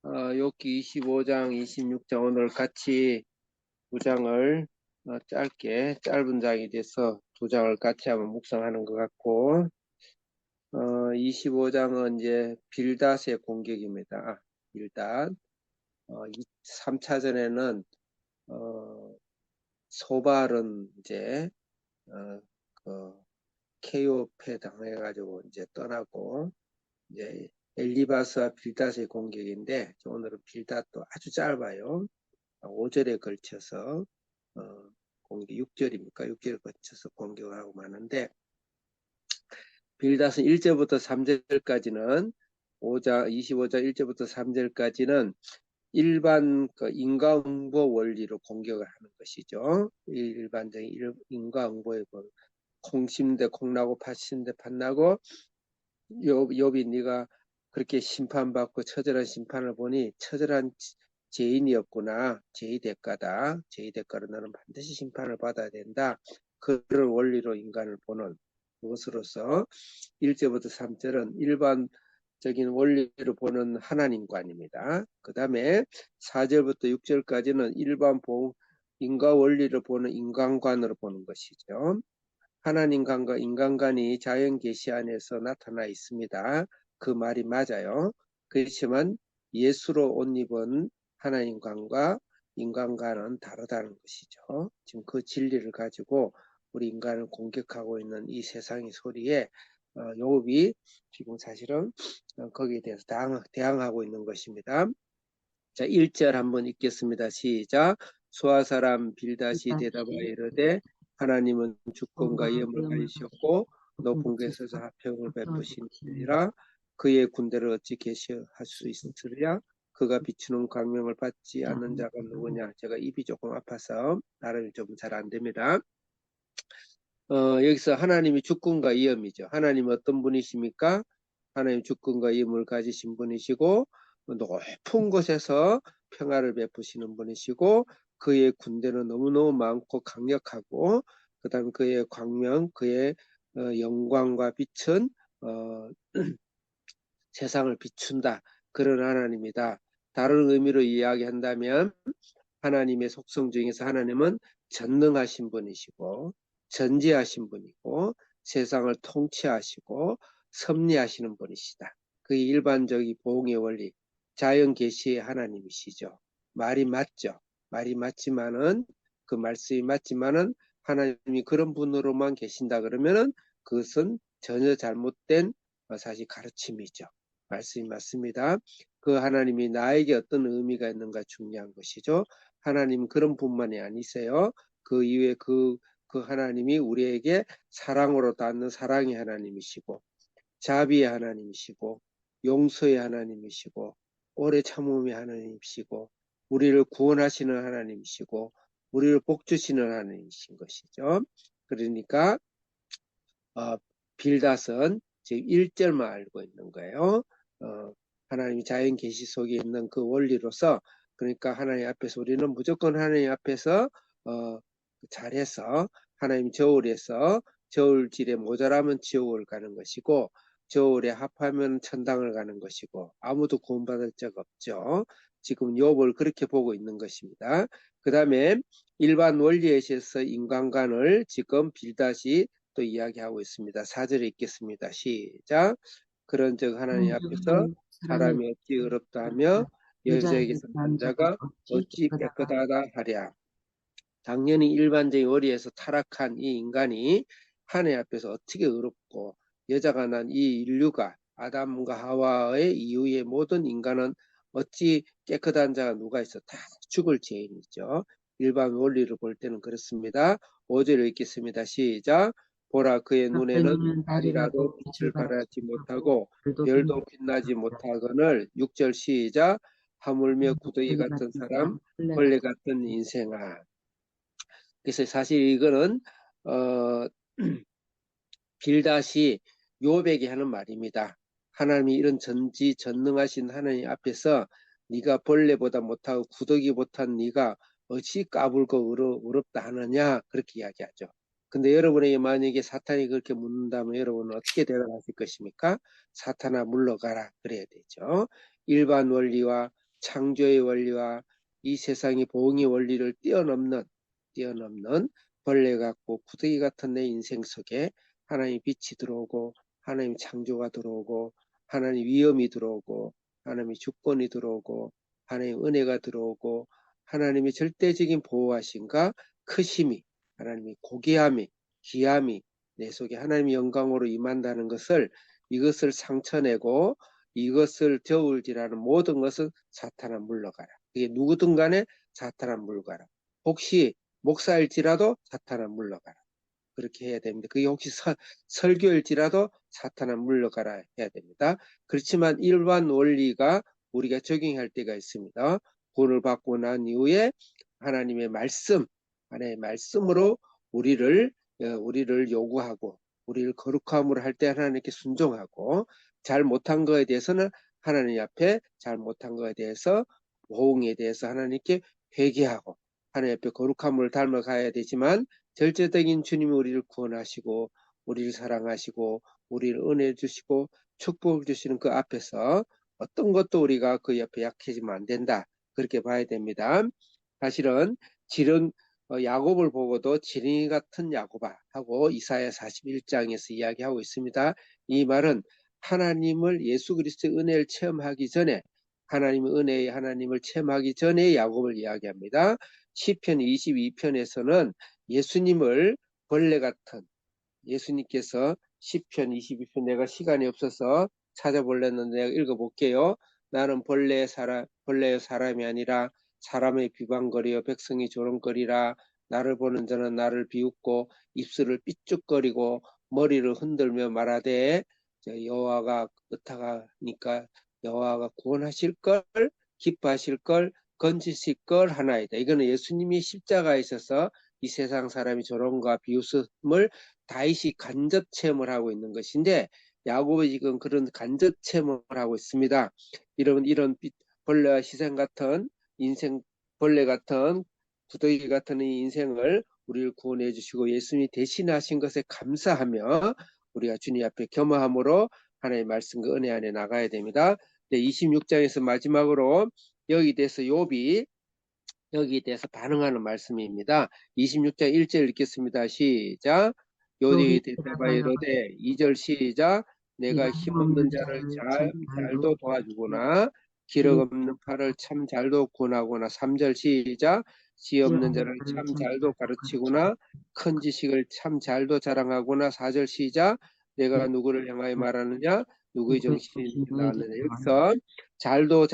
욥기 25장, 26장 오늘 같이 두 장을 짧은 장이 돼서 두 장을 같이 한번 묵상하는 것 같고 25장은 이제 빌닷의 공격입니다. 빌닷 3차전에는 소발은 이제 그 KO패 당해가지고 이제 떠나고 이제 엘리바스와 빌닷의 공격인데 오늘은 빌닷도 아주 짧아요. 5절에 걸쳐서 공격 6절입니까? 6절에 걸쳐서 공격을 하고 마는데 빌닷은 1절부터 3절까지는 25장 1절부터 3절까지는 일반 인과응보 원리로 공격을 하는 것이죠. 일반적인 인과응보의 콩심대 콩나고 팥심대 팥나고 욥이 네가 그렇게 심판받고 처절한 심판을 보니 처절한 죄인이었구나. 죄의 대가다. 죄의 대가로 너는 반드시 심판을 받아야 된다. 그런 원리로 인간을 보는 것으로서 1절부터 3절은 일반적인 원리로 보는 하나님관입니다. 그 다음에 4절부터 6절까지는 일반 인과 원리를 보는 인간관으로 보는 것이죠. 하나님관과 인간관이 자연 계시 안에서 나타나 있습니다. 그 말이 맞아요. 그렇지만 예수로 옷 입은 하나님관과 인간관은 다르다는 것이죠. 지금 그 진리를 가지고 우리 인간을 공격하고 있는 이 세상의 소리에 욥이 지금 사실은 거기에 대해서 대항하고 있는 것입니다. 자, 1절 한번 읽겠습니다. 시작. 수아 사람 빌닷이 대답하여 이르되 하나님은 주권과 위엄을 가지셨고 높은 곳에서 화평을 베푸시니라. 그의 군대를 어찌 계시할 수 있으랴. 그가 비추는 광명을 받지 않는 자가 누구냐. 제가 입이 조금 아파서 발음이 좀 잘 안 됩니다. 여기서 하나님이 주권과 위엄이죠. 하나님 어떤 분이십니까? 하나님 주권과 위엄을 가지신 분이시고 높은 곳에서 평화를 베푸시는 분이시고 그의 군대는 너무너무 많고 강력하고 그 다음에 그의 광명, 그의 영광과 빛은 세상을 비춘다. 그런 하나님이다. 다른 의미로 이야기한다면 하나님의 속성 중에서 하나님은 전능하신 분이시고 전지하신 분이고 세상을 통치하시고 섭리하시는 분이시다. 그게 일반적인 보응의 원리, 자연 계시의 하나님이시죠. 말이 맞죠. 말이 맞지만은 그 말씀이 맞지만은 하나님이 그런 분으로만 계신다 그러면은 그것은 전혀 잘못된 사실 가르침이죠. 말씀이 맞습니다. 그 하나님이 나에게 어떤 의미가 있는가 중요한 것이죠. 하나님 그런 분만이 아니세요. 그 이후에 그 하나님이 우리에게 사랑으로 닿는 사랑의 하나님이시고 자비의 하나님이시고 용서의 하나님이시고 오래 참음의 하나님이시고 우리를 구원하시는 하나님이시고 우리를 복주시는 하나님이신 것이죠. 그러니까 빌닷은 지금 1절만 알고 있는 거예요. 하나님이 자연 계시 속에 있는 그 원리로서 그러니까 하나님 앞에서 우리는 무조건 하나님 앞에서 잘해서 하나님 저울에서 저울질에 모자라면 지옥을 가는 것이고 저울에 합하면 천당을 가는 것이고 아무도 구원받을 적 없죠. 지금 욥을 그렇게 보고 있는 것입니다. 그 다음에 일반 원리에 있어서 인간관을 지금 빌닷이 또 이야기하고 있습니다. 4절에 읽겠습니다. 시작. 그런즉 하나님 앞에서 사람이 어찌 의롭다 하며 여자에게서 난 자가 어찌 깨끗하다 하랴. 당연히 일반적인 원리에서 타락한 이 인간이 하나님 앞에서 어떻게 의롭고 여자가 난 이 인류가 아담과 하와의 이후의 모든 인간은 어찌 깨끗한 자가 누가 있어? 다 죽을 죄인이죠. 일반 원리를 볼 때는 그렇습니다. 5절을 읽겠습니다. 시작. 보라 그의 눈에는 달이라도 빛을 발하지 못하고 별도 빛나지 못하거늘 6절 시작. 하물며 구더기 같은 사람 벌레 같은 인생아. 그래서 사실 이거는 빌닷이 욥에게 하는 말입니다. 하나님이 이런 전지전능하신 하나님 앞에서 네가 벌레보다 못하고 구더기보다는 네가 어찌 까불고 의롭다 하느냐 그렇게 이야기하죠. 근데 여러분에게 만약에 사탄이 그렇게 묻는다면 여러분은 어떻게 대답하실 것입니까? 사탄아 물러가라 그래야 되죠. 일반 원리와 창조의 원리와 이 세상의 보응의 원리를 뛰어넘는 벌레 같고 구더기 같은 내 인생 속에 하나님의 빛이 들어오고 하나님의 창조가 들어오고 하나님의 위엄이 들어오고 하나님의 주권이 들어오고 하나님의 은혜가 들어오고 하나님의 절대적인 보호하심과 크심이 하나님의 고귀함이 귀함이 내 속에 하나님의 영광으로 임한다는 것을 이것을 상처내고 이것을 저울질하는 모든 것은 사탄아 물러가라. 이게 누구든 간에 사탄아 물러가라. 혹시 목사일지라도 사탄아 물러가라. 그렇게 해야 됩니다. 그게 혹시 설교일지라도 사탄아 물러가라 해야 됩니다. 그렇지만 일반 원리가 우리가 적용할 때가 있습니다. 구원을 받고 난 이후에 하나님의 말씀으로 우리를 요구하고 우리를 거룩함으로 할 때 하나님께 순종하고 잘못한 거에 대해서는 하나님 앞에 잘못한 거에 대해서 호응에 대해서 하나님께 회개하고 하나님 앞에 거룩함을 닮아가야 되지만 절대적인 주님이 우리를 구원하시고 우리를 사랑하시고 우리를 은혜 주시고 축복을 주시는 그 앞에서 어떤 것도 우리가 그 옆에 약해지면 안 된다. 그렇게 봐야 됩니다. 사실은 야곱을 보고도 지렁이 같은 야곱아 하고 이사야 41장에서 이야기하고 있습니다. 이 말은 하나님을 예수 그리스도의 은혜를 체험하기 전에 하나님의 은혜의 하나님을 체험하기 전에 야곱을 이야기합니다. 시편 22편에서는 예수님을 벌레 같은 예수님께서 시편 22편 내가 시간이 없어서 찾아보려는데 내가 읽어볼게요. 나는 벌레의 사람이 아니라 사람의 비방거리여 백성이 조롱거리라. 나를 보는 자는 나를 비웃고 입술을 삐죽거리고 머리를 흔들며 말하되 여호와가 의탁하니까 여호와가 구원하실 걸 기뻐하실 걸 건지실 걸 하나이다. 이거는 예수님이 십자가에 있어서 이 세상 사람이 조롱과 비웃음을 다윗이 간접 체험을 하고 있는 것인데 야곱이 지금 그런 간접 체험을 하고 있습니다. 이런 벌레와 희생 같은 인생 벌레 같은 구더기 같은 이 인생을 우리를 구원해 주시고 예수님이 대신하신 것에 감사하며 우리가 주님 앞에 겸허함으로 하나님의 말씀과 은혜 안에 나가야 됩니다. 26장에서 마지막으로 여기에 대해서 욥이 여기에 대해서 반응하는 말씀입니다. 26장 1절 읽겠습니다. 시작. 욥이 대답하여 이르되 2절 시작. 내가 힘없는 자를 잘도 도와주구나. 기력 없는 팔을 참 잘도 구원하구나. 3절 시작. 지 없는 자를 참 잘도 가르치구나. 큰 지식을 참 잘도 자랑하구나. 4절 시작. 내가 누구를 향하여 말하느냐? 누구의 정신이 나왔느냐. 여기서 잘도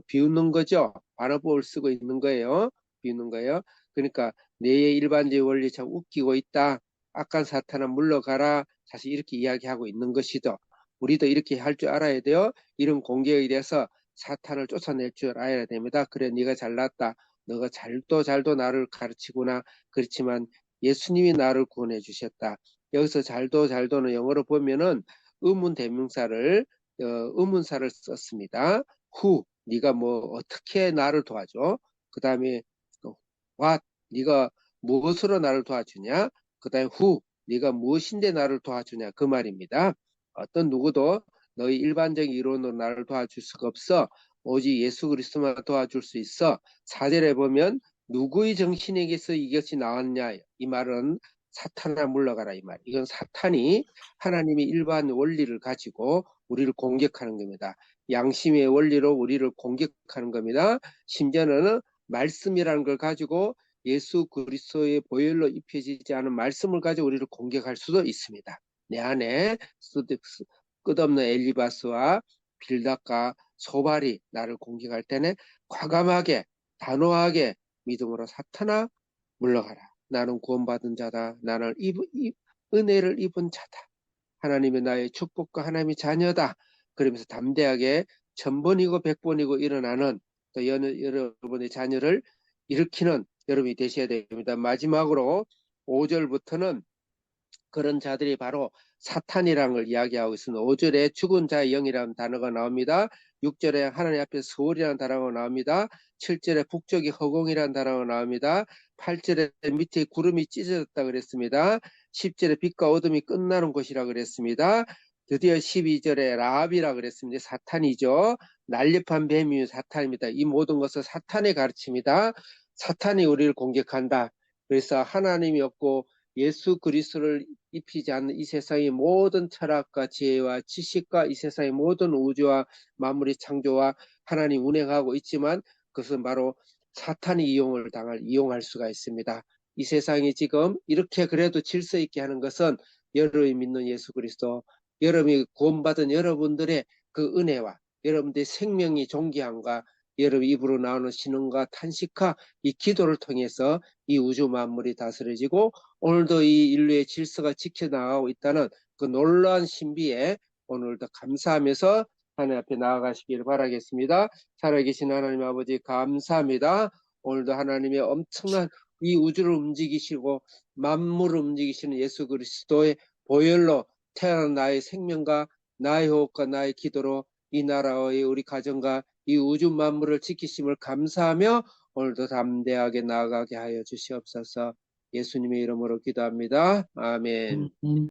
비웃는 거죠. 반어법을 쓰고 있는 거예요. 비웃는 거예요. 그러니까 내 일반적인 원리 참 웃기고 있다. 악한 사탄아 물러가라. 사실 이렇게 이야기하고 있는 것이죠. 우리도 이렇게 할 줄 알아야 돼요. 이런 공격에 대해서 사탄을 쫓아낼 줄 알아야 됩니다. 그래 네가 잘났다. 너가 잘도 나를 가르치구나. 그렇지만 예수님이 나를 구원해 주셨다. 여기서 잘도는 영어로 보면은 의문 대명사를 의문사를 썼습니다. who 네가 뭐 어떻게 나를 도와줘? 그 다음에 what 네가 무엇으로 나를 도와주냐? 그 다음에 who 네가 무엇인데 나를 도와주냐? 그 말입니다. 어떤 누구도 너희 일반적인 이론으로 나를 도와줄 수가 없어. 오직 예수 그리스도만 도와줄 수 있어. 4절에 보면 누구의 정신에게서 이것이 나왔냐? 이 말은 사탄아 물러가라 이 말. 이건 사탄이 하나님의 일반 원리를 가지고 우리를 공격하는 겁니다. 양심의 원리로 우리를 공격하는 겁니다. 심지어는 말씀이라는 걸 가지고 예수 그리스도의 보혈로 입혀지지 않은 말씀을 가지고 우리를 공격할 수도 있습니다. 내 안에 끝없는 엘리바스와 빌닷과 소발이 나를 공격할 때는 과감하게 단호하게 믿음으로 사탄아 물러가라. 나는 구원받은 자다. 나는 은혜를 입은 자다. 하나님의 나의 축복과 하나님의 자녀다. 그러면서 담대하게 1000번이고 100번이고 일어나는 또 여러분의 자녀를 일으키는 여러분이 되셔야 됩니다. 마지막으로 5절부터는 그런 자들이 바로 사탄이라는 걸 이야기하고 있습니다. 5절에 죽은 자의 영이라는 단어가 나옵니다. 6절에 하나님 앞에 서울이라는 단어가 나옵니다. 7절에 북쪽이 허공이라는 단어가 나옵니다. 8절에 밑에 구름이 찢어졌다 그랬습니다. 10절에 빛과 어둠이 끝나는 곳이라 그랬습니다. 드디어 12절에 라합이라 그랬습니다. 사탄이죠. 날렵한 뱀이 사탄입니다. 이 모든 것은 사탄의 가르침이다. 사탄이 우리를 공격한다. 그래서 하나님이 없고 예수 그리스도를 입히지 않는 이 세상의 모든 철학과 지혜와 지식과 이 세상의 모든 우주와 만물의 창조와 하나님 운행하고 있지만 그것은 바로 사탄이 이용할 수가 있습니다. 이 세상이 지금 이렇게 그래도 질서 있게 하는 것은 여러분이 믿는 예수 그리스도, 여러분이 구원받은 여러분들의 그 은혜와 여러분들의 생명이 존귀함과 여러분 입으로 나오는 신음과 탄식과 이 기도를 통해서 이 우주 만물이 다스려지고 오늘도 이 인류의 질서가 지켜나가고 있다는 그 놀라운 신비에 오늘도 감사하면서 하나님 앞에 나아가시기를 바라겠습니다. 살아계신 하나님 아버지 감사합니다. 오늘도 하나님의 엄청난 이 우주를 움직이시고 만물을 움직이시는 예수 그리스도의 보혈로 태어난 나의 생명과 나의 호흡과 나의 기도로 이 나라의 우리 가정과 이 우주 만물을 지키심을 감사하며 오늘도 담대하게 나아가게 하여 주시옵소서. 예수님의 이름으로 기도합니다. 아멘.